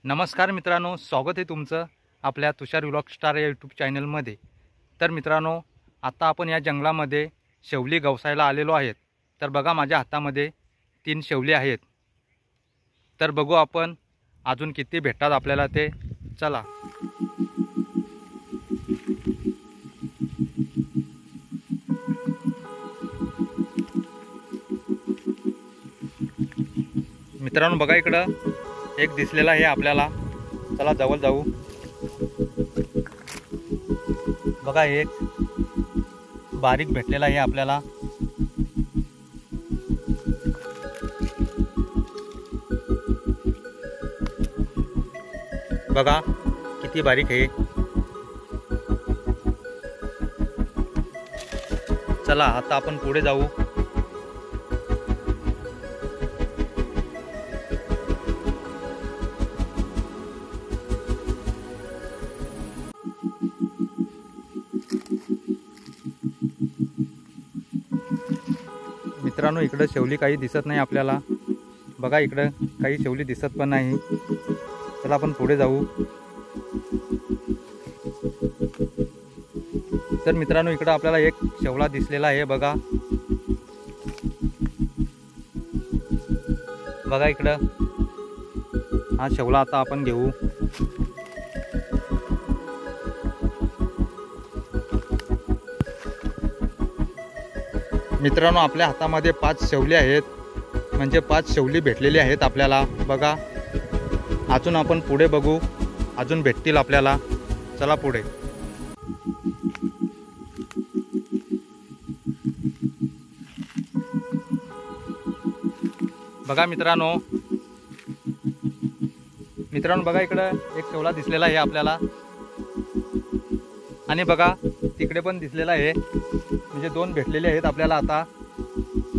नमस्कार मित्रांनो, स्वागत आहे तुमचं आपल्या तुषार व्लॉग स्टार या यूट्यूब चॅनलमध्ये। तर मित्रांनो, आता आपण या जंगलामध्ये शेवली गवसायला आलेलो आहेत। तर बघा, माझ्या हातामध्ये 3 शेवली आहेत। तर बघू आपण अजून किती भेटतात आपल्याला ते। चला। मित्रांनो बघा, इकडं एक दिसलेला आहे आपल्याला। चला जवळ जाऊ। बघा, एक बारीक भेटलेला आहे आपल्याला। बघा किती बारीक आहे। चला आता आपण पुढे जाऊ। मित्रांनो, इकडे शेवली काही दिसत नाही आपल्याला। बघा, इकडे काही शेवली दिसत पण नाही। चला आपण पुढे जाऊ। तर मित्रांनो, इकडे आपल्याला एक शेवला दिसलेला आहे। बघा बघा इकडे हा शेवला आता आपण घेऊ। मित्रांनो, आपल्या हातामध्ये 5 शेवली आहेत, म्हणजे 5 शेवली भेटलेली आहेत आपल्याला। बघा, अजून आपण पुढे बघू, अजून भेटतील आपल्याला। चला पुढे। बघा मित्रांनो बघा, इकडे एक शेवला दिसलेला आहे आपल्याला। आणि बघा तिकडे पण दिसलेला आहे, म्हणजे 2 भेटलेले आहेत आपल्याला आता।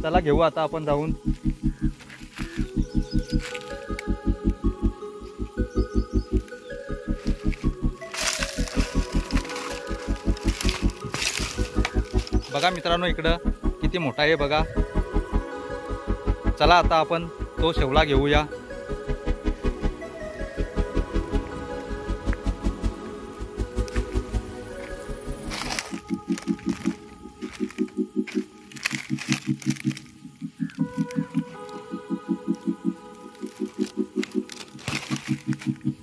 चला घेऊ आता आपण जाऊन। बघा मित्रांनो, इकडं किती मोठा आहे बघा। चला आता आपण तो शेवला घेऊया।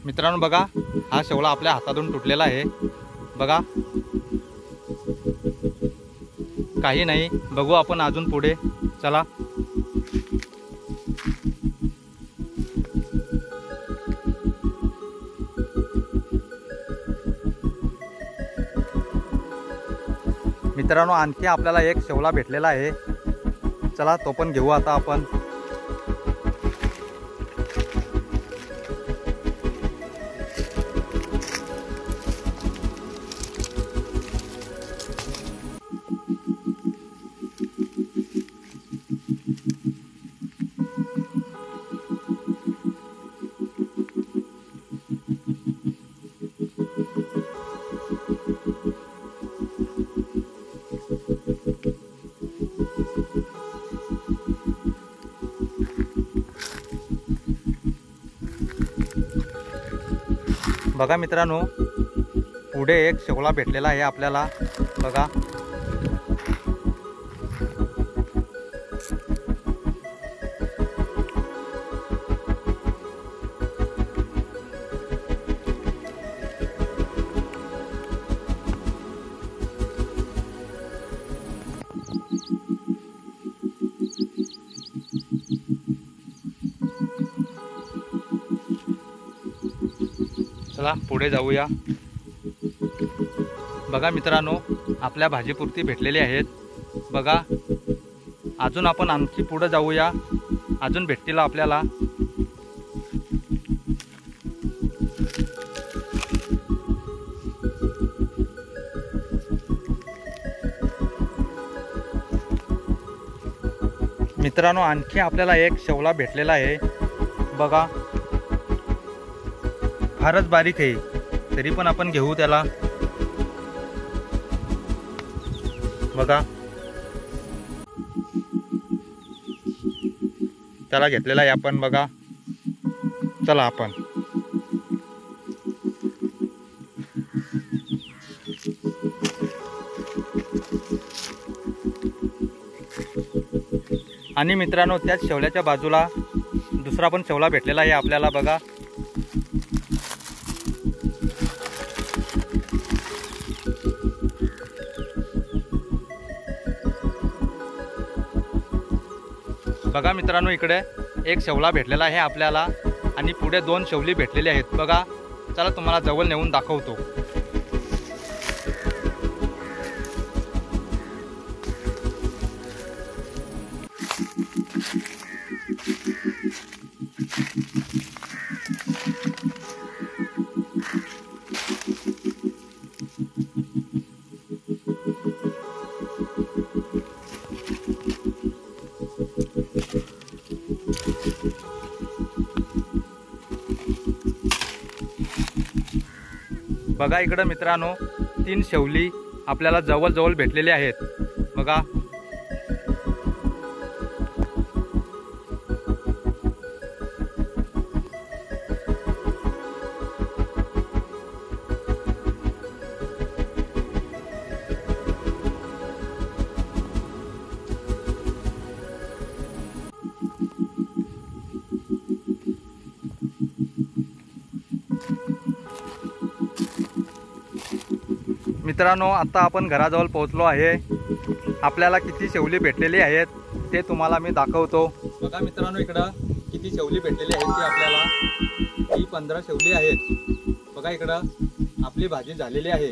मित्रांनो बघा, हा शेवला आपल्या हातातून तुटलेला आहे। बघा, काही नाही, बघू आपण अजून पुढे। चला। मित्रांनो, आणखी आपल्याला एक शेवला भेटलेला आहे। चला तो पण घेऊ आता आपण। बघा मित्रांनो, पुढे एक शेवला भेटलेला आहे आपल्याला। बघा, चला पुढे जाऊया। बघा मित्रांनो, आपल्या भाजीपुरती भेटलेली आहेत। बघा, अजून आपण आणखी पुढे जाऊया, अजून भेटतील आपल्याला। मित्रांनो, आणखी आपल्याला एक शेवला भेटलेला आहे। बघा, फारच बारीक आहे, तरी पण आपण घेऊ त्याला। बघा, त्याला घेतलेला आहे आपण। बघा, चला आपण आणि मित्रांनो त्याच शेवल्याच्या बाजूला दुसरा पण शेवला भेटलेला आहे आपल्याला बघा. बघा मित्रांनो इकडे एक शेवला भेटलेला आहे आपल्याला आणि पुढे 2 शेवली भेटलेली आहेत बघा. चला तुम्हाला जवळ नेऊन दाखवतो. बघा इकडं मित्रांनो 3 शेवली आपल्याला जवळ भेटलेले आहेत बघा. मित्रांनो आता आपण घराजवळ पोहोचलो आहे. आपल्याला किती शेवली भेटलेली आहेत ते तुम्हाला मी दाखवतो. बघा मित्रांनो इकडं किती शेवली भेटलेली आहेत ती आपल्याला. ही 15 शेवली आहेत. बघा इकडं आपली भाजी झालेली आहे.